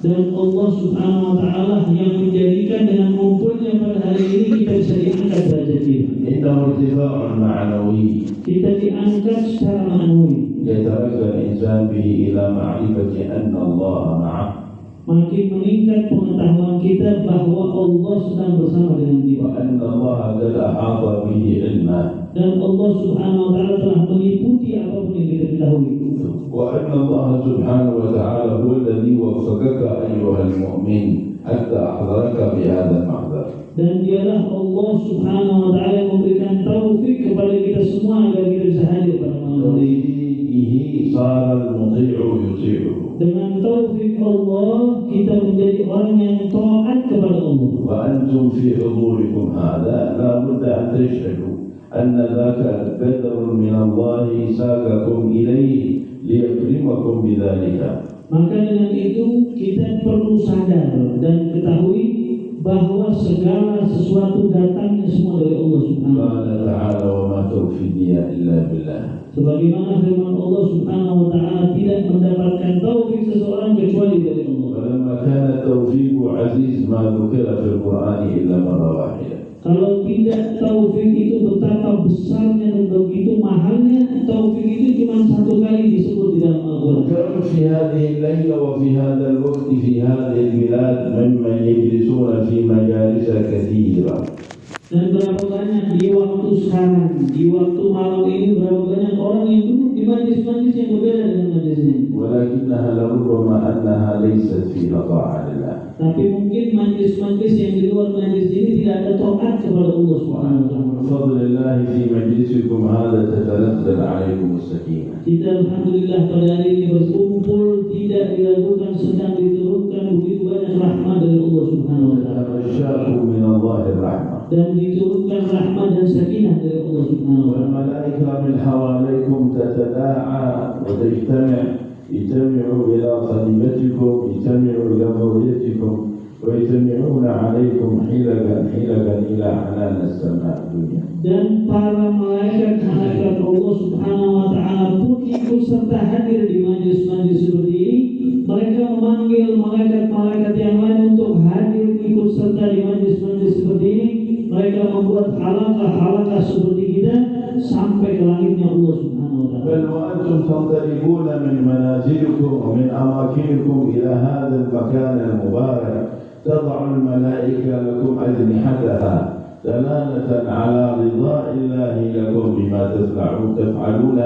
Dan Allah Subhanahu wa Ta'ala yang menjadikan dengan ngumpulnya pada hari ini kita bisa diangkat derajat kita. إنه ارتفاع معنوي Kita diangkat secara ma'nawi. يترقى الإنسان به إلى معرفة أن الله معه. Makin meningkat pengetahuan kita bahwa Allah sedang bersama dengan kita. وأن الله قد أحاط به علما. Dan Allah Subhanahu wa Ta'ala telah meliputi apapun yang kita ketahui. وأن الله سبحانه وتعالى هو الذي وفقك أيها المؤمن حتى أحضرك بهذا المحضر. Dan dialah Allah Subhanahu wa Ta'ala yang memberikan taufik kepada kita semua agar kita bisa hadir pada malam ini. به صار المطيع يطيعه. Dengan taufik Allah kita menjadi orang yang taat kepada Allah. وأنتم في حضوركم هذا لا بد أن تشهدوا أن ذاك قدر من الله ساقكم إليه ليكرمكم بذلك. Maka dengan itu kita perlu sadar dan ketahui bahwa segala sesuatu datangnya semua dari Allah Subhanahu wa قال تعالى وما توفيقي إلا بالله. Sebagaimana firman Allah Subhanahu wa Ta'ala, tidak mendapatkan taufik seseorang kecuali dari Allah. ولما كان التوفيق عزيز ما ذكر في القرآن إلا مرة واحدة. Kalau tidak taufik itu betapa besarnya dan begitu mahalnya, taufik itu cuma satu kali disebut di dalam Al-Quran. كم في هذه الليلة وفي هذا الوقت في هذه البلاد ممن يجلسون في مجالس كثيرة. Dan berapa banyak di waktu sekarang, di waktu malam ini, berapa banyak orang yang duduk di majlis-majlis yang berbeda dengan majlis ini. ولكنها لربما أنها ليست فيها طاعة لله. Tapi mungkin majlis-majlis yang di luar majlis ini tidak ada taat kepada Allah Subhanahu wa Ta'ala. بفضل الله في مجلسكم هذا تتنزل عليكم السكينة. Kita alhamdulillah pada hari ini berkumpul, tidak diragukan sedang diturunkan begitu banyak rahmat dari Allah Subhanahu wa Ta'ala. تغشاكم من الله الرحمة. Dan diturunkan rahmat dan sakinah dari Allah Subhanahu wa Ta'ala. والملائكة من حواليكم تتداعى وتجتمع، يجتمعوا إلى خليفتكم، يجتمعوا إلى مريتكم، ويجتمعون عليكم حلقا حلقا إلى عنان السماء الدنيا. Dan para malaikat Allah Subhanahu wa Ta'ala pun ikut serta hadir di majlis-majlis seperti ini. Mereka memanggil malaikat-malaikat yang lain untuk hadir ikut serta di majlis-majlis seperti ini. Mereka membuat halaqah-halaqah seperti kita sampai ke langitnya Allah Subhanahu wa Ta'ala. بل وأنتم تنطلقون من منازلكم ومن أماكنكم إلى هذا المكان المبارك تضع الملائكة لكم أجنحتها دلالة على رضاء الله لكم بما تفعلون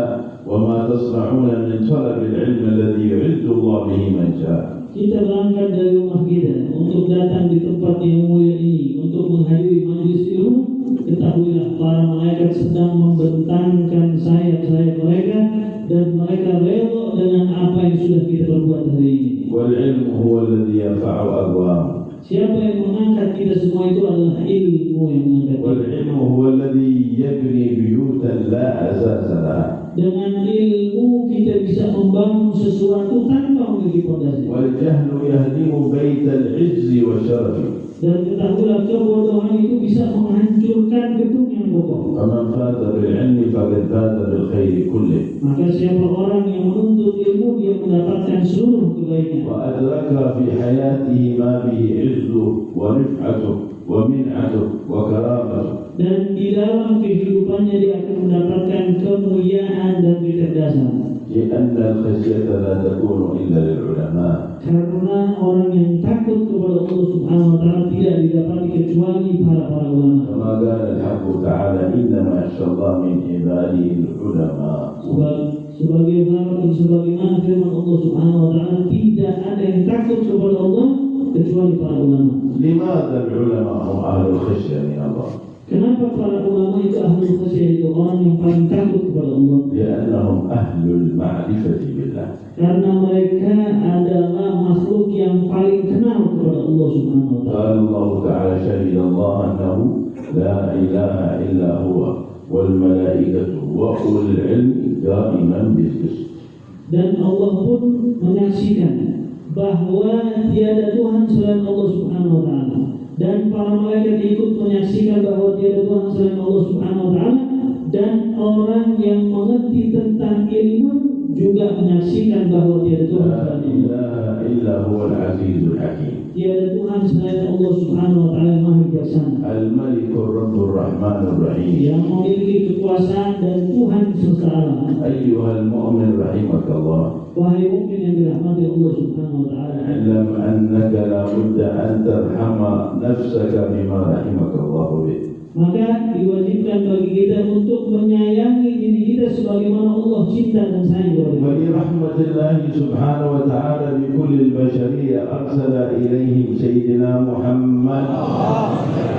وما تصنعون من طلب العلم الذي يعز الله به من شاء. Kita berangkat dari rumah kita untuk datang di tempat yang mulia ini untuk menghadiri majlis ilmu. Ketahuilah para malaikat sedang membentangkan sayap-sayap mereka dan mereka rela dengan apa yang sudah kita perbuat hari ini. والعلم هو الذي يرفع أقوام. Siapa yang mengangkat kita semua itu adalah ilmu yang mengangkat. والعلم هو الذي يبني بيوتا لا أساس لها. Dengan ilmu kita bisa membangun sesuatu tanpa memiliki fondasi. والجهل يهدم بيت العز والشرف. Dan ketahuilah kebodohan itu bisa menghancurkan gedung yang kokoh. فمن فاز بالعلم فقد فاز بالخير كله. Maka siapa orang yang menuntut ilmu dia mendapatkan seluruh kebaikan. وأدرك في حياته ما به عزه ورفعته ومنعته وكرامته. Dan di dalam kehidupannya dia akan mendapatkan kemuliaan dan kecerdasan. لأن الخشية لا تكون إلا للعلماء. Karena orang yang takut kepada Allah Subhanahu wa Ta'ala tidak didapati kecuali para ulama. كما قال الحق تعالى إنما يخشى الله من عباده العلماء. Sebagaimana firman Allah Subhanahu wa Ta'ala, tidak ada yang takut kepada Allah kecuali para ulama. لماذا العلماء هم أهل الخشية من الله؟ Kenapa para ulama itu ahli khasyah, itu orang yang paling takut kepada Allah? لأنهم أهل المعرفة بالله. Karena mereka adalah makhluk yang paling kenal kepada Allah Subhanahu wa Ta'ala. قال الله تعالى شهد الله أنه لا إله إلا هو والملائكة وأولو العلم قائما بالقسط. Dan Allah pun menyaksikan bahwa tiada Tuhan selain Allah Subhanahu wa Ta'ala. Dan para malaikat ikut menyaksikan bahwa tiada Tuhan selain Allah Subhanahu wa Ta'ala. dan orang yang mengerti tentang ilmu juga menyaksikan bahwa tiada Tuhan لا selain Allah. إله إلا هو العزيز الحكيم Tiada Tuhan selain Allah Subhanahu wa taala yang Maha Bijaksana, الملك الرب الرحمن الرحيم. yang memiliki kekuasaan dan Tuhan semesta alam. أيها المؤمن رحمك الله، Wahai mukmin yang dirahmati Allah Subhanahu wa taala, اعلم أنك لا بد أن ترحم نفسك بما رحمك الله به. maka diwajibkan bagi kita untuk menyayangi diri kita sebagaimana Allah cinta dan sayang kepada kita. ولرحمة الله سبحانه وتعالى بكل البشرية أرسل إليهم سيدنا محمد.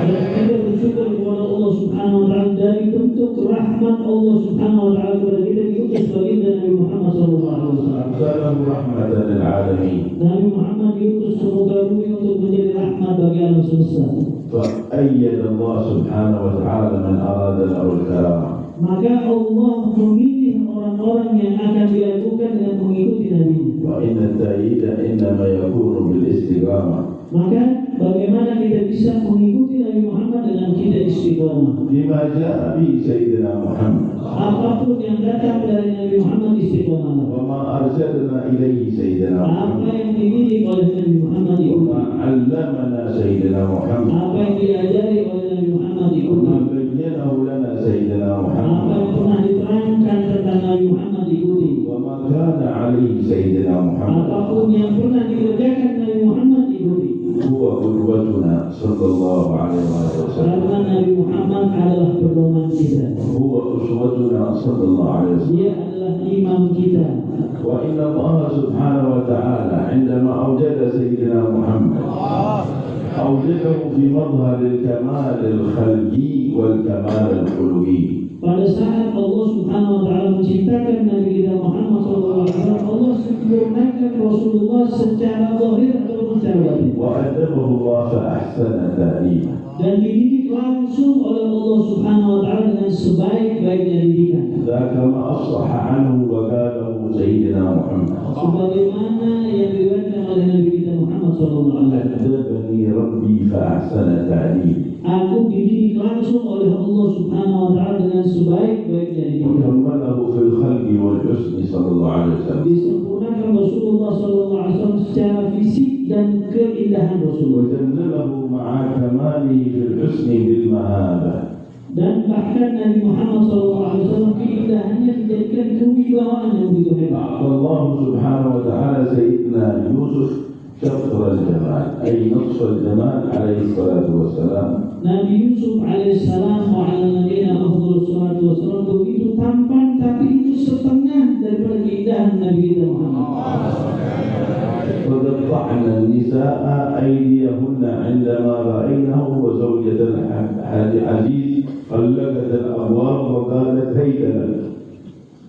Dan kita bersyukur kepada Allah Subhanahu wa taala dari bentuk rahmat Allah Subhanahu wa taala kepada kita diutus baginda Nabi Muhammad sallallahu alaihi wasallam. أرسله رحمة للعالمين. Nabi Muhammad diutus semoga bumi untuk menjadi rahmat bagi alam semesta. فأيد الله سبحانه وتعالى من أراد له الكرامة. Maka Allah memilih orang-orang yang akan diagukan dengan mengikuti Nabi. وإن التأييد إنما يكون بالاستقامة. Maka bagaimana kita bisa mengikuti Nabi Muhammad dengan kita istiqomah? بما جاء به سيدنا محمد. Apapun yang datang dari Nabi Muhammad istiqomah. وما أرسلنا إليه سيدنا Apa محمد. yang dididik oleh Nabi Muhammad ikuti. وما علمنا سيدنا محمد. Apa yang diajari oleh Nabi Muhammad ikuti. وما بينه لنا سيدنا Apa محمد. yang pernah diterangkan tentang Nabi Muhammad ikuti. وما كان عليه سيدنا محمد. Apapun yang pernah dikerjakan Nabi Muhammad ikuti. هو قدوتنا صلى الله عليه وسلم. Karena Nabi Muhammad adalah pedoman kita. هو أسوتنا صلى الله عليه وسلم. Dia adalah imam kita. وإن الله سبحانه وتعالى عندما أوجد سيدنا محمد أوجده في مظهر الكمال الخلقي والكمال الخلقي. Pada saat Allah Subhanahu wa taala menciptakan Nabi kita Muhammad sallallahu alaihi wasallam, Allah sempurnakan Rasulullah secara zahir ataupun secara batin. وأدبه الله فأحسن تأديبه. Dan dididik langsung oleh Allah Subhanahu wa taala dengan sebaik-baiknya didikan. ذاك ما أصلح عنه وقاله سيدنا محمد. Sebagaimana yang diriwayatkan oleh Nabi kita Muhammad sallallahu alaihi wasallam. أدبني ربي فأحسن تأديبي. Aku dididik langsung oleh Allah Subhanahu wa taala dengan sebaik-baiknya didikan. وكمله في الخلق والحسن صلى الله عليه وسلم. Disempurnakan Rasulullah sallallahu alaihi wasallam secara fisik dan keindahan Rasulullah. وجمله مع كماله في الحسن بالمهابة. Dan bahkan Nabi Muhammad SAW keindahannya dijadikan kewibawaan yang begitu hebat. أعطى الله سبحانه وتعالى سيدنا يوسف شطر الجمال أي نصف الجمال عليه الصلاة والسلام. Nabi Yusuf alaihissalam wa ala nabiyina afdhalus salatu wassalam begitu tampan, tapi itu setengah daripada keindahan Nabi kita Muhammad. فقطعنا النساء أيديهن عندما رأينه وزوجة العزيز غلقت الأبواب وقالت هيت لك.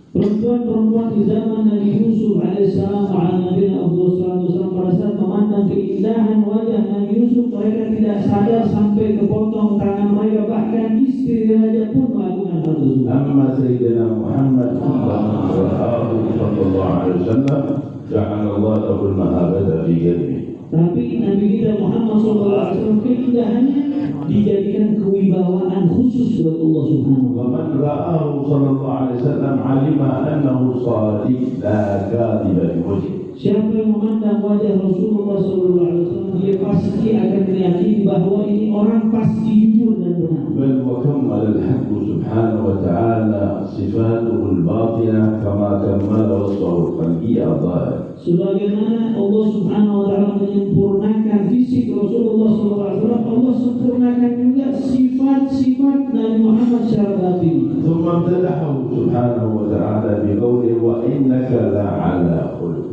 Perempuan-perempuan di zaman Nabi Yusuf alaihissalam wa ala nabiyina afdhalus salatu wassalam pada saat memandang keindahan wajah Nabi Yusuf, mereka tidak sadar sampai kepotong tangan mereka, bahkan istri raja pun melakukan hal tersebut. أما سيدنا محمد صلى الله عليه وسلم جعل الله له المهابة في قلبه. Tapi Nabi kita Muhammad SAW keindahannya dijadikan kewibawaan khusus buat Allah Subhanahu wa ومن رآه صلى الله عليه وسلم علم أنه صادق لا كاذب بوجهه. Siapa yang memandang wajah Rasulullah SAW, dia pasti akan meyakini bahwa ini orang pasti jujur dan benar. بل وكمل الحق سبحانه وتعالى صفاته الباطنة كما كمل وصفه الخلقي الظاهر. Sebagaimana Allah Subhanahu wa taala menyempurnakan fisik Rasulullah SAW, Allah sempurnakan juga sifat-sifat Nabi Muhammad secara batin. ثم امتدحه سبحانه وتعالى بقوله وإنك لعلى خلق.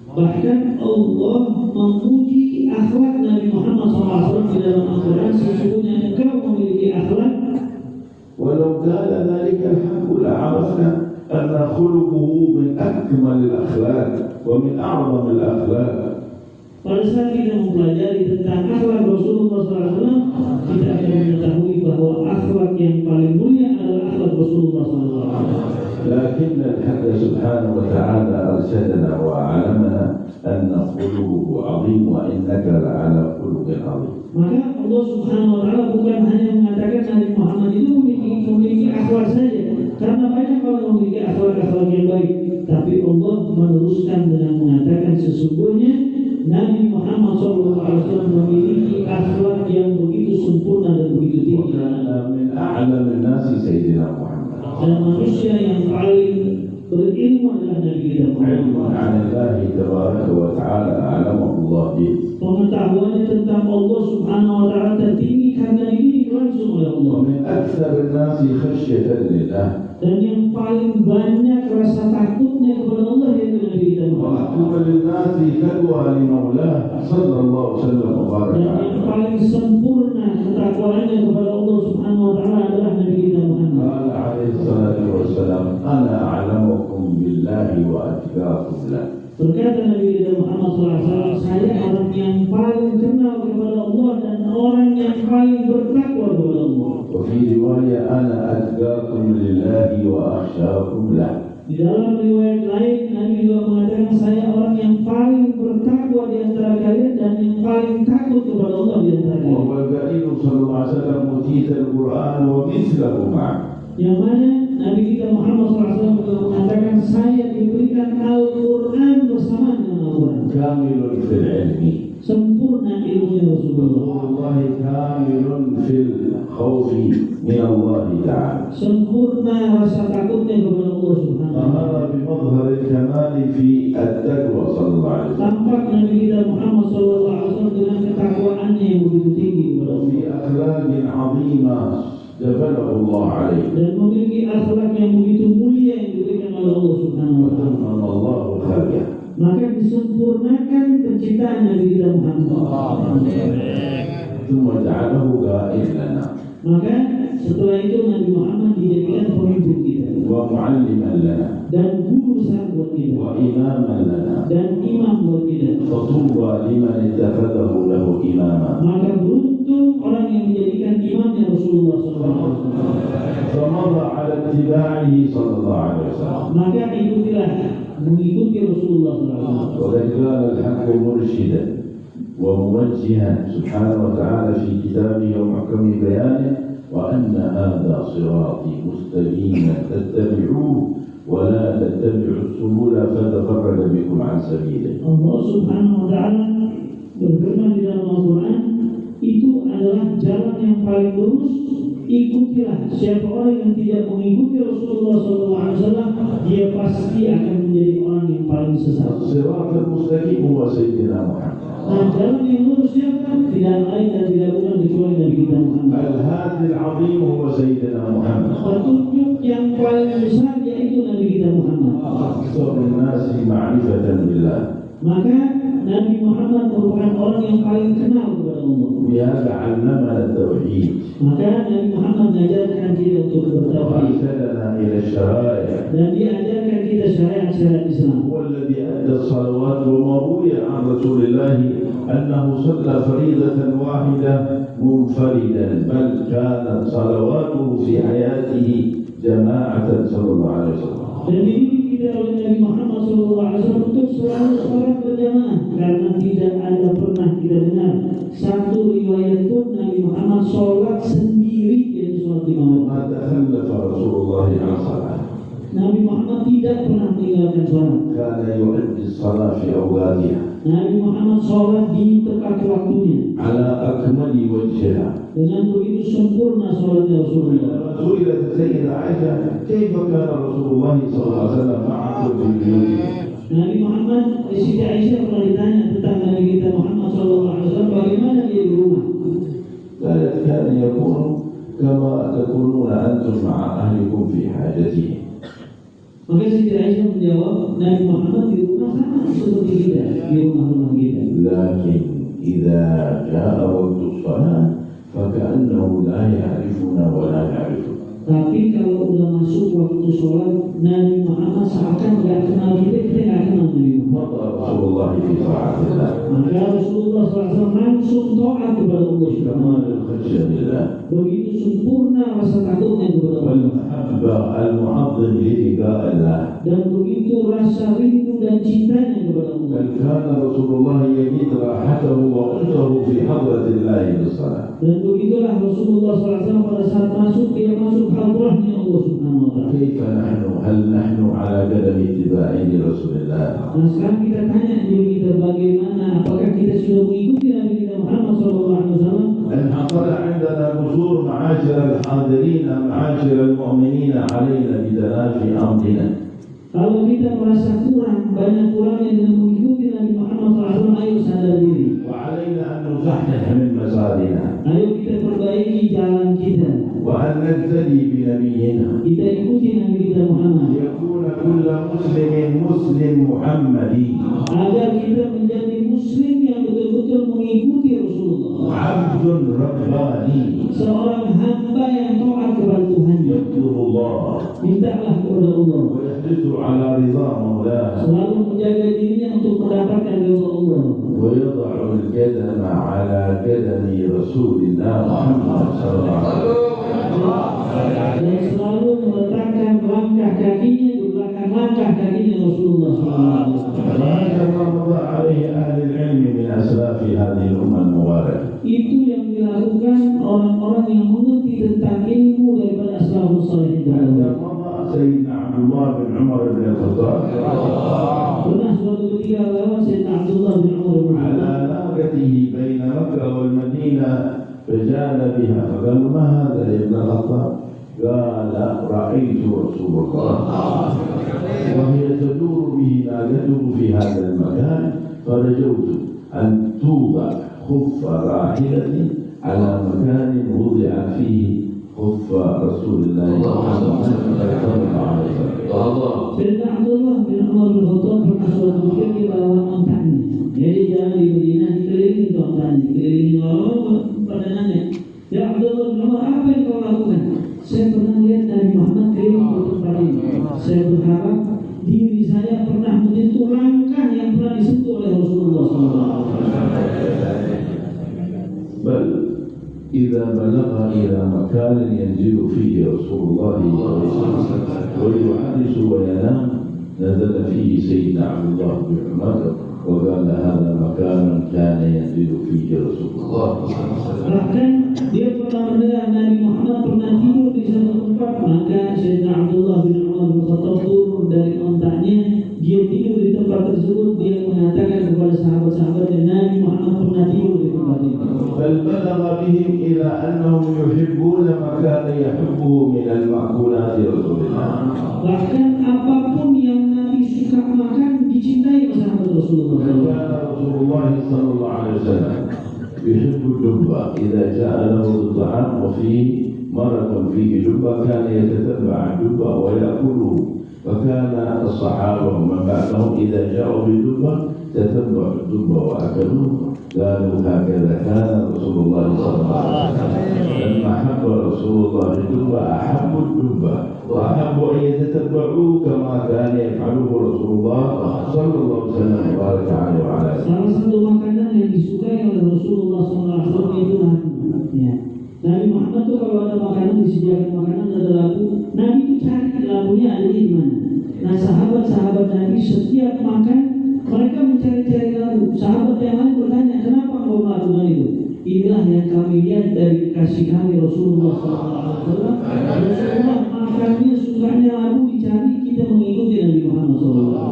Bahkan Allah memuji akhlak Nabi Muhammad SAW di dalam Al-Quran, sesungguhnya engkau memiliki akhlak. ولو قال ذلك الحق لعرفنا أن خلقه من أكمل الأخلاق ومن أعظم الأخلاق. Pada saat kita mempelajari tentang akhlak Rasulullah SAW, kita akan mengetahui bahwa akhlak yang paling mulia adalah akhlak Rasulullah SAW. لكن الحق سبحانه وتعالى أرشدنا وأعلمنا أن خلقه عظيم وإنك لعلى خلق عظيم. Maka Allah Subhanahu wa taala bukan hanya mengatakan Nabi Muhammad itu memiliki akhlak saja, orang memiliki akhlak-akhlak yang baik. Tapi Allah meneruskan dengan mengatakan sesungguhnya Nabi Muhammad SAW memiliki akhlak yang begitu sempurna dan begitu tinggi. من أعلم الناس سيدنا محمد. Dan manusia yang paling berilmu adalah Nabi kita علم Muhammad. عن الله تبارك وتعالى أعلمه الله به. Pengetahuannya tentang Allah Subhanahu wa taala tertinggi karena dididik langsung oleh Allah. ومن أكثر الناس خشية لله. Dan yang paling banyak rasa takutnya kepada Allah yaitu Nabi kita Muhammad. وأكمل الناس تقوى لمولاه صلى الله وسلم وبارك Dan yang عليه. paling sempurna ketakwaannya kepada Allah Subhanahu wa taala adalah Nabi kita Muhammad. قال عليه الصلاة والسلام أنا أعلمكم بالله وأتقاكم له. Berkata Nabi kita Muhammad SAW, saya orang yang paling kenal kepada Allah dan orang yang paling bertakwa kepada Allah. وفي رواية أنا أتقاكم لله وأخشاكم له. Di dalam riwayat lain Nabi juga mengatakan saya orang yang paling bertakwa di antara kalian dan yang paling takut kepada Allah di antara kalian. وهو القائل صلى الله عليه وسلم أوتيت القرآن ومثله معه. Yang mana Nabi kita Muhammad SAW juga mengatakan saya diberikan Al-Quran bersama dengan Al-Quran. كامل في العلم. Sempurna ilmunya Rasulullah. والله كامل في الخوف من الله تعالى. Sempurna rasa takutnya kepada Allah Subhanahu wa taala. أمر بمظهر الكمال في التقوى صلى الله عليه وسلم. Tampak Nabi kita Muhammad SAW dengan ketakwaannya yang begitu tinggi kepada Allah. وفي أخلاق عظيمة جبله الله عليه. Dan memiliki akhlak yang begitu mulia yang diberikan oleh Allah Subhanahu wa taala. وتمم الله خلقه. Maka disempurnakan penciptaan Nabi kita Muhammad. ثم جعله قائد لنا Maka setelah itu Nabi Muhammad dijadikan pemimpin kita ومعلما لنا dan guru besar buat kita وإماما لنا. dan imam buat kita. فطوبى لمن اتخذه له إماما. Maka beruntung orang yang menjadikan imamnya Rasulullah SAW. فمضى على اتباعه صلى الله عليه وسلم. Maka ikutilah mengikuti Rasulullah SAW. وقد كان الحق مرشدا وموجها سبحانه وتعالى في كتابه ومحكم بيانه وأن هذا صراطي مستقيما فاتبعوه ولا تتبعوا السبل فتفرق بكم عن سبيله. Allah Subhanahu wa taala berfirman di dalam Al-Qur'an, itu adalah jalan yang paling lurus, ikutilah. Siapa orang yang tidak mengikuti Rasulullah SAW, dia pasti akan menjadi orang yang paling sesat. الصراط المستقيم هو سيدنا محمد. Nah, jalan yang lurus siapa? Tidak lain dan tidak bukan kecuali Nabi kita Muhammad. الهادي العظيم هو سيدنا محمد. Petunjuk yang paling besar yaitu Nabi kita Muhammad. أكثر الناس معرفة بالله. Maka Nabi Muhammad merupakan orang yang paling kenal kepada Allah. بهذا علمنا التوحيد Maka Nabi Muhammad mengajarkan kita untuk bertauhid وأرشدنا إلى الشرائع. dan dia ajarkan kita syariat-syariat Islam. هو الذي أدى الصلوات وما روي عن رسول الله أنه صلى فريضة واحدة منفردا بل كانت صلواته في حياته جماعة صلى الله عليه وسلم. Dan dididik kita oleh Nabi Muhammad SAW untuk selalu sholat berjamaah karena tidak ada pernah kita dengar satu riwayat pun Nabi Muhammad sholat sendiri yaitu sholat lima waktu. ما تخلف رسول الله عن صلاة. Nabi Muhammad tidak pernah meninggalkan sholat. كان يؤدي الصلاة في أوقاتها Nabi Muhammad sholat di tepat waktunya على أكمل وجهها. dengan begitu sempurna sholatnya Rasulullah. سئلت السيدة عائشة كيف كان رسول الله صلى الله عليه وسلم معكم في بيوته؟ Nabi Muhammad, Siti Aisyah pernah ditanya tentang Nabi kita Muhammad SAW bagaimana dia di rumah. قالت كان يكون كما تكونون أنتم مع أهلكم في حاجتهم. Maka Siti Aisyah menjawab, Nabi Muhammad di rumah sama seperti kita di rumah-rumah kita. لكن إذا جاء وقت الصلاة فكأنه لا يعرفنا ولا نعرفه. Tapi kalau udah masuk waktu sholat, Nabi Muhammad seakan nggak kenal kita, kita nggak kenal Nabi Muhammad. مضى رسول الله في طاعة الله. Maka Rasulullah SAW langsung taat kepada Allah Subhanahu wa كمال taala. الخشية لله Begitu sempurna rasa takutnya kepada Allah. والمحبة المعظم للقاء الله. Dan begitu rasa rindu dan cintanya kepada Allah. بل كان رسول الله يجد راحته وأنسه في حضرة الله بالصلاة. Dan begitulah Rasulullah SAW pada saat masuk dia masuk hadrahnya Allah Subhanahu wa taala. كيف نحن؟ هل نحن على قدم اتباع لرسول الله؟ Nah sekarang kita tanya diri kita bagaimana, apakah kita sudah mengikuti Nabi kita Muhammad SAW? أن حصل عندنا قصور معاشر الحاضرين معاشر المؤمنين علينا بتلافي أمرنا. Kalau kita merasa kurang, banyak kurangnya dengan mengikuti Nabi Muhammad SAW, ayo sadar diri. وعلينا أن نصحح من مسارنا. Ayo kita perbaiki jalan kita. وأن نقتدي بنبينا. Kita ikuti Nabi kita Muhammad. يكون كل مسلم مسلم محمدي. Agar kita menjadi Muslim yang betul-betul mengikuti Rasulullah. عبد رباني. Seorang hamba yang taat kepada Tuhan. يذكر الله. Mintalah kepada Allah. ويحرص على رضا مولاه. Selalu menjaga dirinya untuk mendapatkan ridha Allah. ويضع القدم على قدم رسول الله محمد صلى الله عليه وسلم. Dan selalu meletakkan langkah kakinya di belakang langkah kakinya Rasulullah SAW. وهذا ما مضى عليه أهل العلم من أسلاف هذه الأمة المباركة. Itu yang dilakukan orang-orang yang mengerti tentang ilmu daripada as-salafus salih. هذا مضى سيدنا عبد الله بن عمر بن الخطاب Pernah suatu ketika lewat Sayyidina Abdullah bin Umar bin على Khattab. ناقته بين مكة والمدينة فجال بها فقال ما هذا يا ابن الخطاب؟ قال رأيت رسول الله وهي تدور به ناقته في هذا المكان فرجوت أن توضع خف راحلتي على مكان وضع فيه خف رسول الله صلى الله عليه وسلم. Sayyidina Abdullah bin Umar bin Khattab pernah suatu ketika di bawah ontanya. Jadi jalan di Madinah dikelilingi ke ontanya, dikelilingi orang pada nanya, ya Abdullah bin Umar, apa yang kau lakukan? Saya pernah melihat Nabi Muhammad keliling ke tempat ini. Saya berharap diri saya pernah menyentuh langkah yang pernah disentuh oleh Rasulullah SAW. بل إذا بلغ إلى مكان ينزل فيه رسول الله ويحدث وينام نزل فيه سيدنا عبد الله بن عمر وقال هذا مكان كان ينزل فيه رسول الله. Bahkan dia pernah mendengar Nabi Muhammad pernah tidur di satu tempat, maka Sayyidina Abdullah bin Umar bin Khattab turun dari ontanya, dia tidur di tempat tersebut, dia mengatakan kepada sahabat-sahabatnya, Nabi Muhammad pernah tidur di tempat itu. بل بلغ بهم إلى أنهم يحبون ما كان يحبه من المأكولات رسول الله. Bahkan apapun yang Nabi suka makan dicintai oleh sahabat Rasulullah. كان رسول الله صلى الله عليه وسلم يحب الدبة إذا جاء له الطعام وفيه مرق فيه دبة كان يتتبع الدبة ويأكله. فكان الصحابة ومن بعدهم إذا جاءوا بالدبة تتبعوا الدبة وأكلوه. قالوا هكذا كان رسول الله صلى الله عليه وسلم. لما حب رسول الله الدبة أحبوا الدبة وأحبوا أن يتتبعوه كما كان يفعله رسول الله صلى الله عليه وسلم وبارك عليه وعلى آله. Salah satu makanan yang disukai oleh Rasulullah SAW itu labu. Ya. Nabi Muhammad tuh kalau ada makanan, disediakan makanan, ada labu, Nabi itu cari labunya ada di mana. Nah sahabat-sahabat Nabi setiap makan mereka mencari-cari labu. Sahabat yang lain bertanya, kenapa kau melakukan itu? Inilah yang kami lihat dari kasih kami Rasulullah SAW. Rasulullah makannya sukanya labu dicari, kita mengikuti Nabi Muhammad SAW.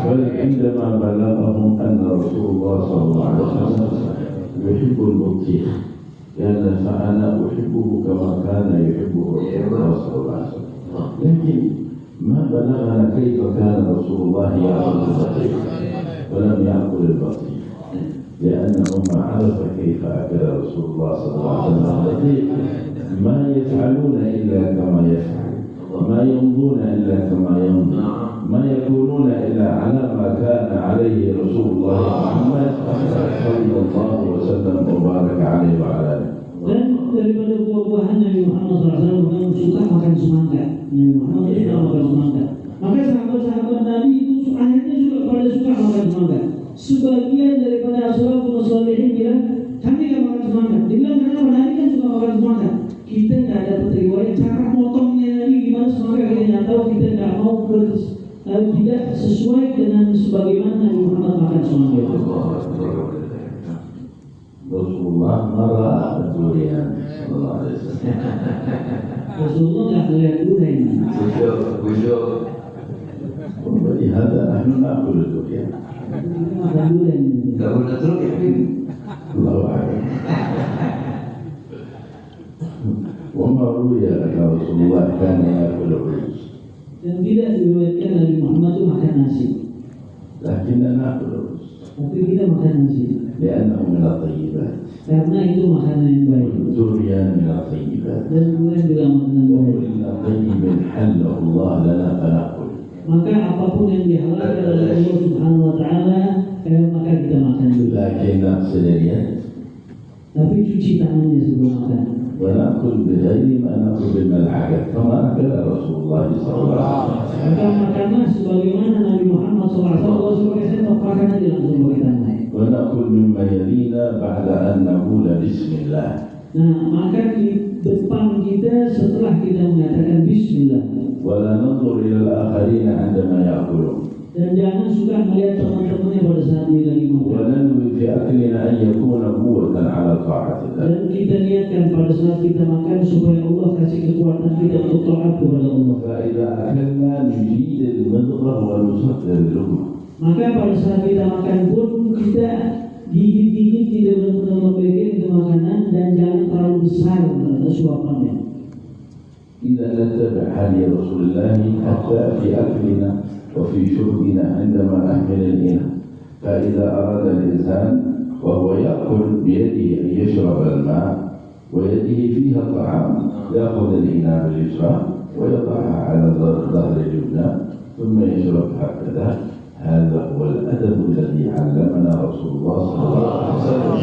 بل عندما بلغهم أن رسول الله صلى الله عليه وسلم يحب البطيخ قال فأنا أحبه كما كان يحبه رسول الله صلى الله عليه وسلم. لكن ما بلغنا كيف كان رسول الله يأكل البطيخ ولم يأكل البطيخ لأنه ما عرف كيف أكل رسول الله صلى الله عليه وسلم البطيخ. ما يفعلون إلا كما يفعل وما يمضون إلا كما يمضي ما يكونون إلا على ما كان عليه رسول الله محمد صلى الله وسلم وبارك عليه وعلى آله. Dan daripada buah-buahan Nabi Muhammad SAW yang suka makan semangka. Nabi Muhammad suka makan semangka. Maka sahabat-sahabat Nabi itu akhirnya juga pada suka makan semangka. Sebagian daripada as-salafus shalihin bilang, kami tidak makan semangka. Dia bilang kenapa? Nabi kan suka makan semangka. Kita tidak dapat riwayat cara potongnya Nabi gimana semangka, kita tidak tahu, kita tidak mau tidak sesuai dengan sebagaimana Nabi Muhammad makan semangka itu. Rasulullah marah durian sallallahu alaihi wasallam. Rasulullah nggak melihat durian. Khusyuk. ولهذا نحن نأكل الدurian. Makan durian. Enggak boleh terus ya. الله أعلم. وما روي أن رسول الله كان يأكل الرز. Dan tidak diriwayatkan Nabi Muhammad itu makan nasi. لكننا نأكل الرز. Tapi kita makan nasi. لأنه من الطيبات. Karena itu makanan yang baik. الدurian من الطيبات. Dan durian juga makanan baik. وكل طيب حله الله لنا فنأكل. Maka apapun yang dihalalkan oleh Allah Subhanahu Wa Taala, maka kita makan dulu. لكن نغسل اليد Tapi cuci tangannya sebelum makan. ونأكل بغير ما نأكل بالملعقة كما أكل رسول الله صلى الله عليه وسلم. Maka makanlah sebagaimana Nabi Muhammad SAW sebagai sendok makan aja langsung pakai tangan. ونأكل مما يلينا بعد أن نقول بسم الله. Nah, makan di depan kita setelah kita mengatakan Bismillah. ولا ننظر إلى الآخرين عندما يأكلون. Dan jangan suka melihat teman-temannya pada saat dia lagi makan. وننوي في أكلنا أن يكون قوة على طاعة الله. Dan kita niatkan pada saat kita makan supaya Allah kasih kekuatan kita untuk taat kepada Allah. فإذا أكلنا نجيد المضغة ونصغر اللقمة. Maka pada saat kita makan pun kita gigit-gigit, tidak benar-benar mempegang itu makanan dan jangan terlalu besar suapannya. إذا نتبع هدي رسول الله حتى في أكلنا وفي شربنا عندما نحمل الإناء. فإذا أراد الإنسان وهو يأكل بيده أن يشرب الماء ويده فيها الطعام يأخذ الإناء باليسرى ويضعها على ظهر اليمنى ثم يشرب هكذا. هذا هو الأدب الذي علمنا رسول الله صلى الله عليه وسلم.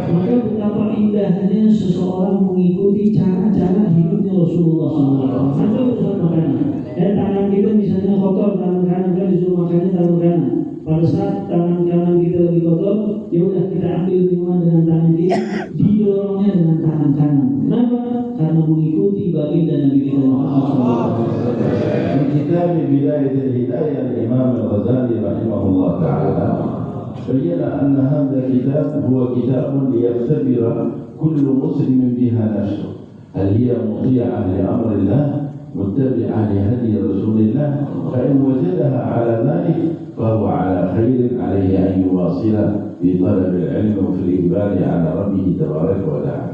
Maka betapa indahnya seseorang mengikuti cara-cara hidupnya Rasulullah SAW. Maka urusan makanan. Dan tangan kita misalnya kotor, tangan kanan kita disuruh makannya tangan kanan. Pada saat tangan kanan kita lagi kotor, ya udah kita ambil minuman dengan tangan kiri, didorongnya dengan tangan kanan. Kenapa? Karena mengikuti baginda Nabi kita Muhammad SAW. في كتاب بداية الهداية الإمام الغزالي رحمه الله تعالى بين أن هذا الكتاب هو كتاب ليختبر كل مسلم بها نفسه، هل هي مطيعة لأمر الله متبعة لهدي رسول الله؟ فإن وجدها على ذلك فهو على خير، عليه أن يواصل في طلب العلم وفي الإقبال على ربه تبارك وتعالى.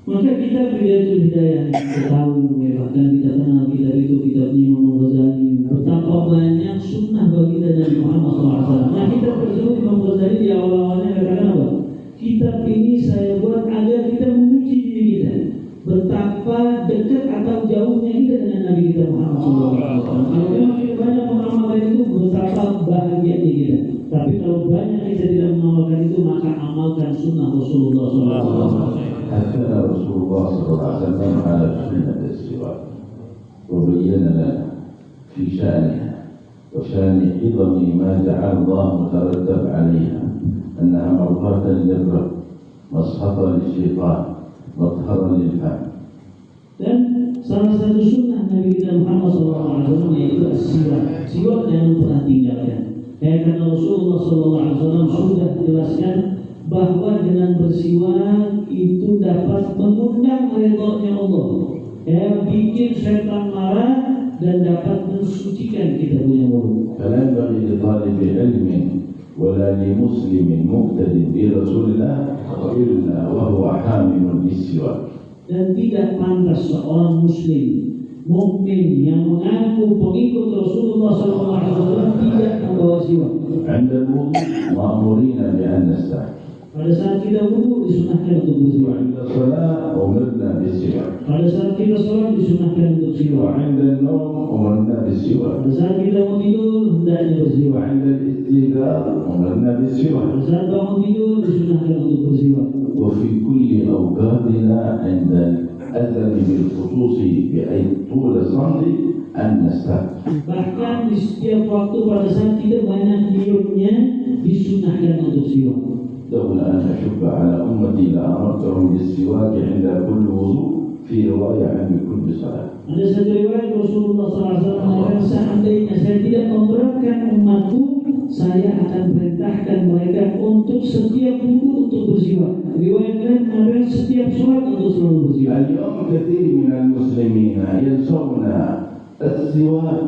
Maka kita Bidayatul Hidayah kita tahu, bahkan kita kenal kitab itu, kitabnya Imam Ghazali. Betapa banyak sunnah baginda Nabi Muhammad SAW. Nah, kitab tersebut Imam Ghazali di awal-awalnya katakan apa? Kitab ini saya buat agar kita menguji diri kita, betapa dekat atau jauhnya kita dengan Nabi kita Muhammad SAW. Kalau memang kita banyak mengamalkan itu, betapa bahagianya kita. Tapi kalau banyak kita tidak mengamalkan itu, maka amalkan sunnah Rasulullah SAW. حثنا رسول الله صلى الله عليه وسلم على سنة السواك وبين لنا في شأنها وشأن عظم ما جعل الله مترتب عليها أنها مرضاة للرب مسخطة للشيطان مطهرة للفم. Dan salah satu sunnah Nabi kita Muhammad SAW yaitu siwak. Siwak jangan pernah tinggalkan. Karena Rasulullah SAW sudah jelaskan bahwa dengan bersiwak itu dapat mengundang ridhonya Allah, bikin setan marah dan dapat mensucikan kita punya mulut. فلا ينبغي لطالب علم ولا لمسلم مقتد برسول الله إلا وهو حامل للسواك. Dan tidak pantas seorang muslim mukmin yang mengaku pengikut Rasulullah SAW tidak membawa siwak. عند الوضوء مأمورين بأن نستحي. Pada saat kita wudu disunahkan untuk bersiwak. وعند الصلاة أمرنا بالسواك. Pada saat kita sholat disunahkan untuk siwak. وعند النوم أمرنا بالسواك. Pada saat kita mau tidur hendaknya bersiwak. وعند الاستيقاظ أمرنا بالسواك. Pada saat bangun tidur disunahkan untuk bersiwak. وفي كل أوقاتنا عند الأذن بالخصوص بأي طول الصمت أن نستحي. Bahkan di setiap waktu pada saat kita banyak diamnya disunahkan untuk siwak. لولا أن أشق على أمتي لأمرتهم بالسواك عند كل وضوء في رواية عند كل صلاة. Ada satu riwayat Rasulullah SAW mengatakan, seandainya saya tidak memberatkan umatku, saya akan perintahkan mereka untuk setiap wudu untuk bersiwak. Riwayat lain setiap sholat untuk selalu bersiwak. اليوم كثير من المسلمين ينسون السواك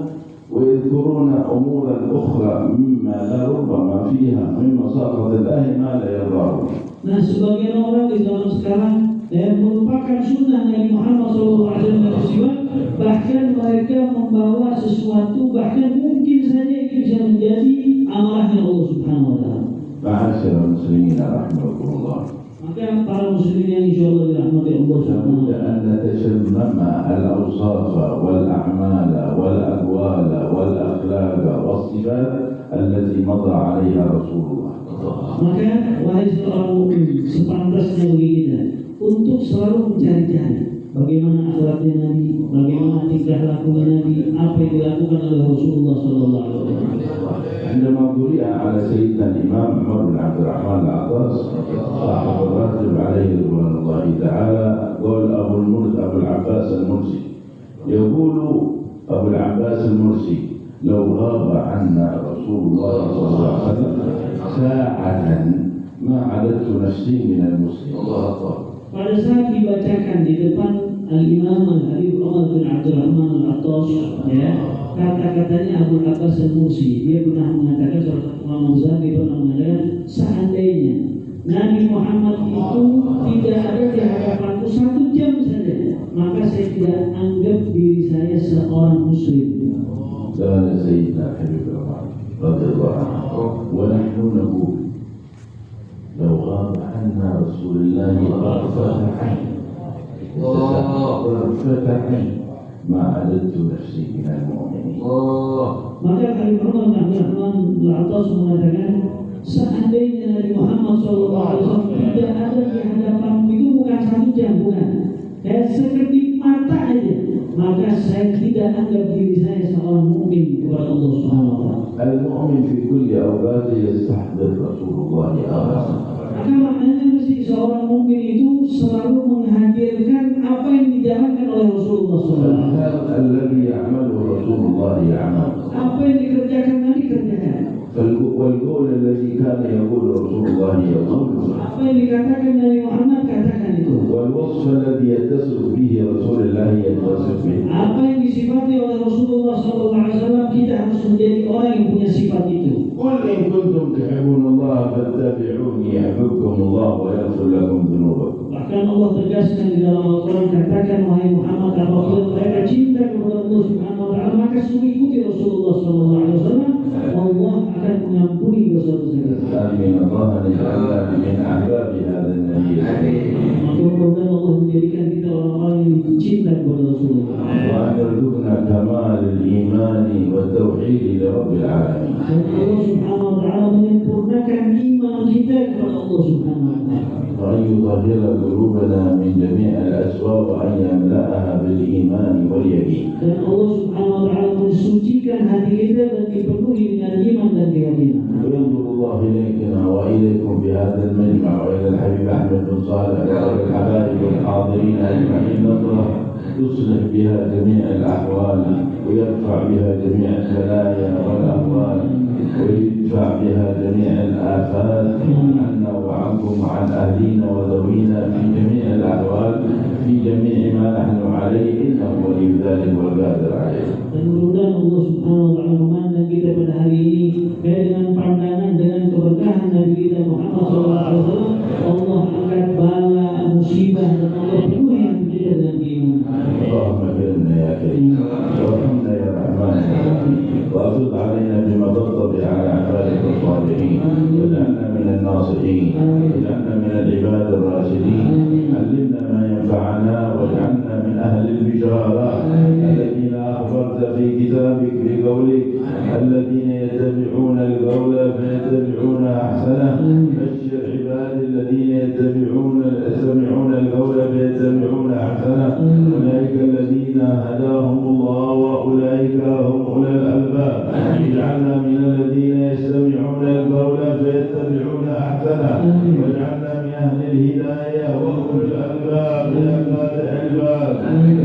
ويذكرون أمورا أخرى مما لربما فيها من مساقط الله ما لا يرضاه. Nah, sebagian orang di zaman sekarang merupakan sunnah Nabi Muhammad SAW bersiwak, bahkan mereka membawa sesuatu, bahkan mungkin saja itu bisa menjadi amarahnya Allah Subhanahu Wa Taala. معاشر المسلمين رحمكم الله. Maka para muslimin yang insya Allah dirahmati Allah Subhanahu Wa لابد Taala, أن نتشمم الأوصاف والأعمال والأقوال والأخلاق والصفات التي مضى عليها رسول الله. maka wahai seorang mukmin, sepantasnya bagi kita untuk selalu mencari-cari bagaimana akhlaknya Nabi, bagaimana tingkah lakunya Nabi, apa yang dilakukan oleh Rasulullah SAW. عندما قرئ على سيدنا الإمام عمر بن عبد الرحمن العطاس صاحب الراتب عليه رضوان الله تعالى قال أبو العباس المرسي يقول أبو العباس المرسي لو غاب عنا رسول الله صلى الله عليه وسلم ساعة ما عددت نفسي من المسلمين. الله أكبر. Pada saat dibacakan di depan Al-Imam Al-Habib Umar bin Abdurrahman Al-Attas, ya, kata-katanya Abu Abbas Al-Mursi, dia pernah mengatakan, salah satu ulama besar, dia pernah mengatakan, seandainya Nabi Muhammad itu tidak ada di hadapanku 1 jam saja, maka saya tidak anggap diri saya seorang muslim. قال سيدنا الحبيب عمر رضي الله عنه ونحن نقول لو غاب عنا رسول الله طرفة عين طرفة عين ما عددت نفسي من المؤمنين. Maka Habib Umar bin Abdurrahman Al-Attas mengatakan, seandainya Nabi Muhammad SAW tidak ada di hadapan itu bukan 1 jam, bukan, sekedip mata aja, maka saya tidak anggap diri saya seorang mukmin kepada Allah Subhanahu Wa Taala. المؤمن في كل أوقاته يستحضر رسول الله أبدا. Maka maknanya mesti seorang mukmin itu selalu menghadirkan apa yang dijalankan oleh Rasulullah SAW. الذي يعمله رسول الله يعمل. Apa yang dikerjakan Nabi kerjakan. والقول الذي كان يقول رسول الله يقول. Apa yang dikatakan Nabi Muhammad katakan itu. والوصف الذي يتصف به رسول الله يتصف به. Apa yang disifati oleh Rasulullah SAW, kita harus menjadi orang yang punya sifat itu. قل إن كنتم تحبون الله فاتبعوني يحببكم الله ويغفر لكم ذنوبكم. Bahkan Allah tegaskan di dalam Al-Quran, katakan wahai Muhammad, apabila mereka cinta kepada Allah Subhanahu Wa Taala, maka ikuti Rasulullah SAW. Allah akan mengampuni dosa-dosa kita. آمين. الله أن يجعلنا من أحباب هذا النبي. Maka mudah-mudahan Allah menjadikan kita orang-orang yang cinta kepada Rasulullah. وأن يرزقنا كمال الإيمان والتوحيد لرب العالمين. Dan Allah Subhanahu Wa Taala menyempurnakan iman kita kepada Allah Subhanahu Wa Taala. وأن يطهر قلوبنا من جميع الأسواق وأن يملأها بالإيمان واليقين. Dan Allah Subhanahu Wa Taala mensucikan hati kita dan dipenuhi dengan iman dan keyakinan. وينظر الله إلينا وإليكم بهذا المجمع وإلى الحبيب أحمد بن صالح وإلى الحبايب والحاضرين أجمعين نظرة يصلح بها جميع الأحوال ويرفع بها جميع البلايا والأهوال ويدفع بها جميع الآفات عنا وعنكم وعن أهلينا وذوينا في جميع الأحوال في جميع ما نحن عليه إنه ولي ذلك والقادر عليه. Dan mudah-mudahan Allah Subhanahu Wa Taala memandang kita pada hari ini dengan pandangan, dengan keberkahan Nabi kita Muhammad SAW. Allah angkat bala musibah dan Allah penuhi hati kita dengan keimanan. اللهم اغفرنا يا كريم وارحمنا يا رحمن وافض علينا بمضض على عبادك الصالحين واجعلنا من الناصحين واجعلنا من العباد الراشدين علمنا ما ينفعنا واجعلنا من اهل البشارات الذين اخبرت في كتابك بقولك الذين يتبعون القول فيتبعون احسنه بشر عبادي الذين يستمعون القول فيتبعون احسنه أولئك الذين هداهم الله وأولئك هم أولى الألباب. اجعلنا من الذين يستمعون القول فيتبعون أحسنه واجعلنا من أهل الهداية وأولي الألباب يا فاتح الباب.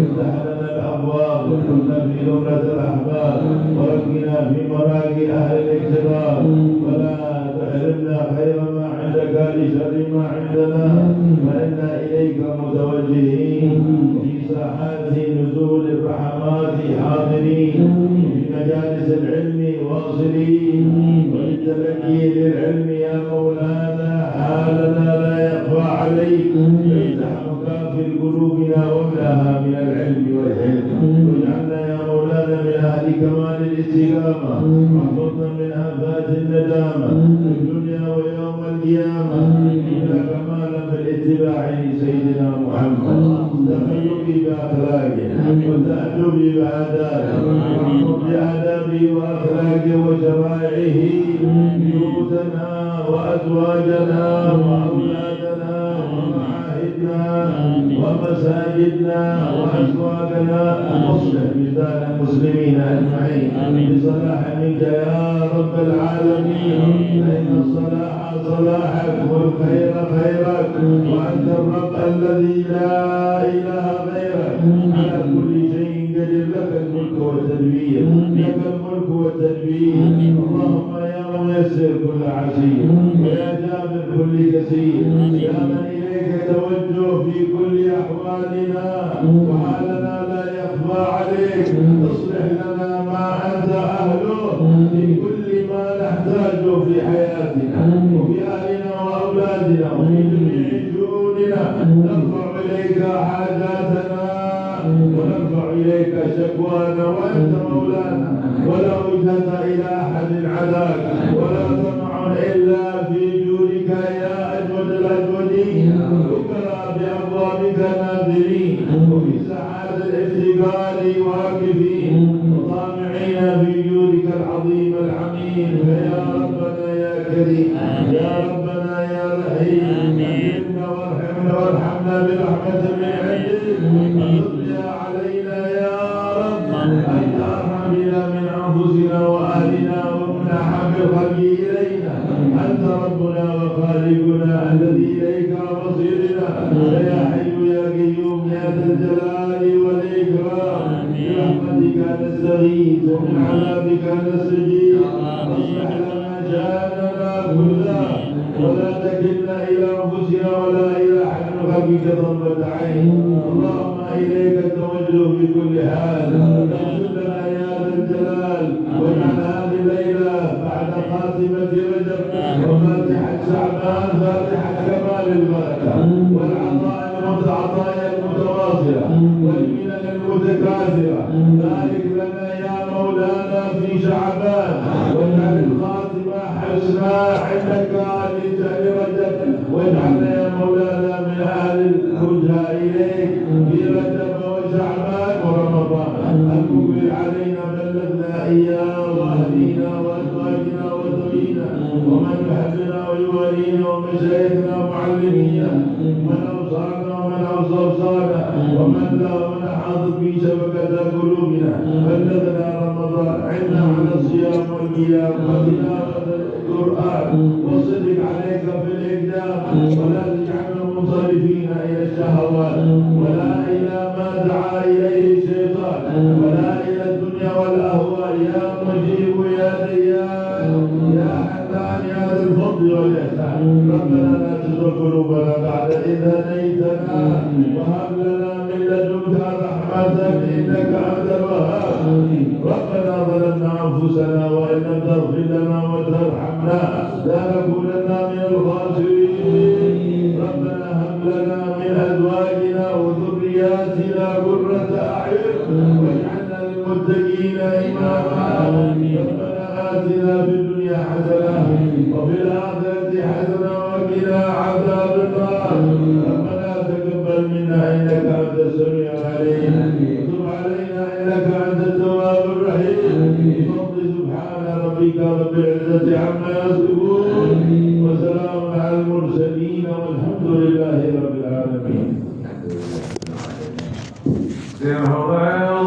افتح لنا الأبواب وكنا في زمرة الأحباب وركنا في مراقي أهل الاقتراب ولا تحرمنا خير ما عندك لشر فيما عندنا فإنا إليك متوجهين في ساحات نزول الرحمات حاضرين في مجالس العلم واصلين وللتلقي للعلم يا مولانا حالنا لا يخفى عليك افتح مكافل قلوبنا واملاها من العلم والعلم واجعلنا يا مولانا من أهل كمال الاستقامة واحفظنا من آفات الندامة في الدنيا ويوم القيامة إلا كمالا في الاتباع لسيدنا محمد تخلقي بأخلاقه وتأدبي بآدابه واحفظ بآدابه وأخلاقه وشرائعه بيوتنا وأزواجنا وأولادنا ومعاهدنا ومساجدنا وأسواقنا واصلح بلدان المسلمين أجمعين بصلاح منك يا رب العالمين فإن الصلاح صلاحك والخير خيرك وأنت الرب الذي لا إله غيرك على كل شيء قدير لك الملك والتدبير لك الملك والتدبير اللهم يا ميسر كل عسير ويا جابر كل كثير يا من إليك توجه في كل أحوالنا وحالنا لا يخفى عليك اصلح لنا ما أنت أهله في كل ما نحتاجه في حياتنا وفي أهلنا وأولادنا وفي جميع شؤوننا نرفع إليك حاجاتنا ونرفع إليك شكوانا وأنت مولانا ولا وجهة إلى أحد عداك ولا طمع إلا في جودك يا أجود الأجودين ذكر بأبوابك ناظرين وفي ساحات الافتقار واقفين وطامعين في جودك العظيم العميم فيا ربنا يا كريم يا ربنا يا رحيم اجبنا وارحمنا برحمة من عندك واطلع علينا يا رب أنت أرحم بنا من أنفسنا وأهلنا ومن أحب الخلق إلينا أنت ربنا وخالقنا الذي إليك مصيرنا يا حي يا قيوم يا ذا الجلال والإكرام برحمتك نستغيث ومن عذابك نستجيب اصلح لنا شأننا كله ولا تكلنا إلى أنفسنا ولا إلى أحد من خلقك طرفة عين اللهم إليك التوجه في كل حال اغفر لنا يا ذا الجلال واجعل هذه الليلة بعد خاتمة رجب وفاتحة شعبان فاتحة كمال البركة والعطايا المتواصلة والمنن المتكاثرة بارك لنا يا مولانا في شعبان واجعل الخاتمة حسنى عندك لشهر رجب واجعلنا يا مولانا من أهل الوجهة إليك في رجب وشعبان ورمضان المقبل علينا بلغنا إياه وأهلينا وأزواجنا وذرينا ومن يحبنا ويوالينا ومشايخنا ومعلمينا من أوصانا ومن أوصى أوصانا ومن لا ومن حاضر في شبكة قلوبنا بلغنا رمضان عنا على الصيام والقيام وتلاوة القرآن وصدق عليك في الإقدام ولا تجعلنا منصرفين إلى الشهوات ولا إلى ما دعا إليه الشيطان ولا إلى الدنيا والأهواء يا مجيب يا ديان يا حنان يا ذا الفضل والإحسان ربنا لا تزغ قلوبنا بعد إذ هديتنا وهب لنا من لدنك رحمة إنك أنت الوهاب ربنا ظلمنا أنفسنا وإن لم تغفر لنا وترحمنا لنكونن من الخاسرين ربنا هب لنا من أزواجنا وذرياتنا قرة أعين واجعلنا للمتقين إماما ربنا آتنا في الدنيا حسنة وفي الآخرة حسنة وقنا عذاب النار ربنا تقبل منا إنك أنت السميع العليم وتب علينا إنك أنت التواب الرحيم بفضل سبحان ربك رب العزة عما يصفون وسلام على المرسلين والحمد لله رب العالمين.